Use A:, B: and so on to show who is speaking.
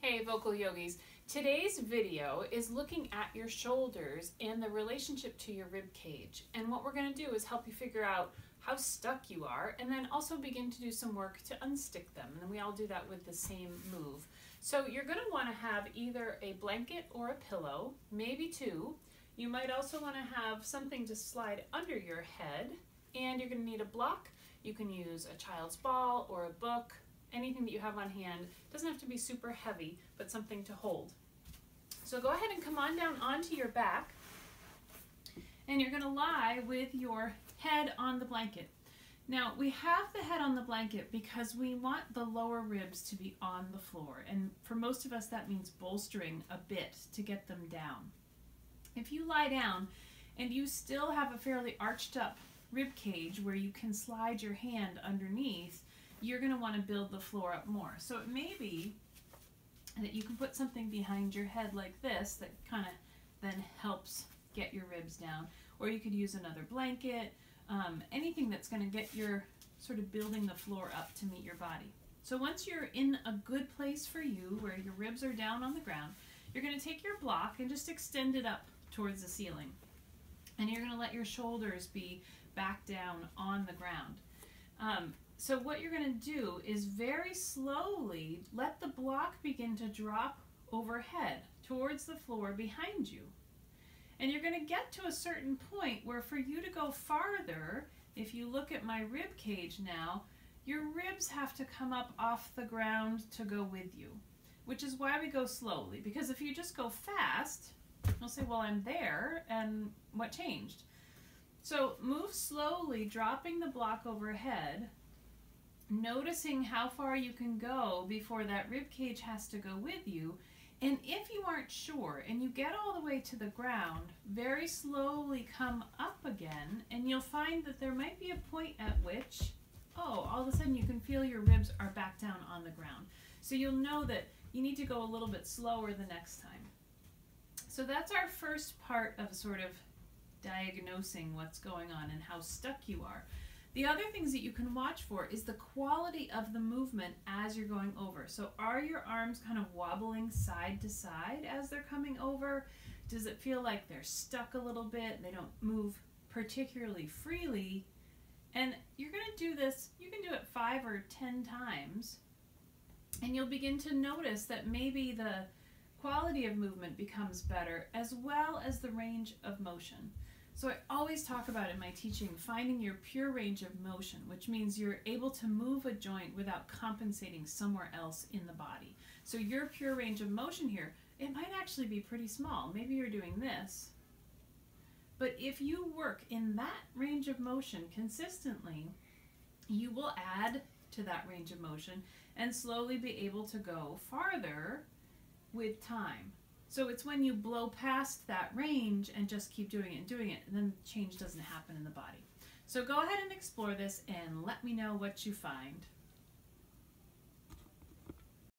A: Hey vocal yogis, today's video is looking at your shoulders and the relationship to your rib cage. And what we're going to do is help you figure out how stuck you are and then also begin to do some work to unstick them. And then we all do that with the same move. So you're going to want to have either a blanket or a pillow, maybe two. You might also want to have something to slide under your head, and you're going to need a block. You can use a child's ball or a book, anything that you have on hand. It doesn't have to be super heavy, but something to hold. So go ahead and come on down onto your back, and you're going to lie with your head on the blanket. Now, we have the head on the blanket because we want the lower ribs to be on the floor, and for most of us that means bolstering a bit to get them down. If you lie down and you still have a fairly arched up rib cage where you can slide your hand underneath, you're going to want to build the floor up more. So it may be that you can put something behind your head like this that kind of then helps get your ribs down, or you could use another blanket, anything that's going to get your sort of building the floor up to meet your body. So once you're in a good place for you where your ribs are down on the ground, you're going to take your block and just extend it up towards the ceiling, and you're going to let your shoulders be back down on the ground. So what you're going to do is very slowly let the block begin to drop overhead towards the floor behind you. And you're going to get to a certain point where for you to go farther, if you look at my rib cage now, your ribs have to come up off the ground to go with you, which is why we go slowly. Because if you just go fast, you'll say, well, I'm there, and what changed? So move slowly, dropping the block overhead, noticing how far you can go before that rib cage has to go with you. And if you aren't sure and you get all the way to the ground, very slowly come up again, and you'll find that there might be a point at which, all of a sudden you can feel your ribs are back down on the ground. So you'll know that you need to go a little bit slower the next time. So that's our first part of sort of diagnosing what's going on and how stuck you are. The other things that you can watch for is the quality of the movement as you're going over. So are your arms kind of wobbling side to side as they're coming over? Does it feel like they're stuck a little bit? They don't move particularly freely. And you're going to do this, you can do it 5 or 10 times, and you'll begin to notice that maybe the quality of movement becomes better as well as the range of motion. So I always talk about in my teaching finding your pure range of motion, which means you're able to move a joint without compensating somewhere else in the body. So your pure range of motion here, it might actually be pretty small. Maybe you're doing this. But if you work in that range of motion consistently, you will add to that range of motion and slowly be able to go farther with time. So it's when you blow past that range and just keep doing it, and then change doesn't happen in the body. So go ahead and explore this and let me know what you find.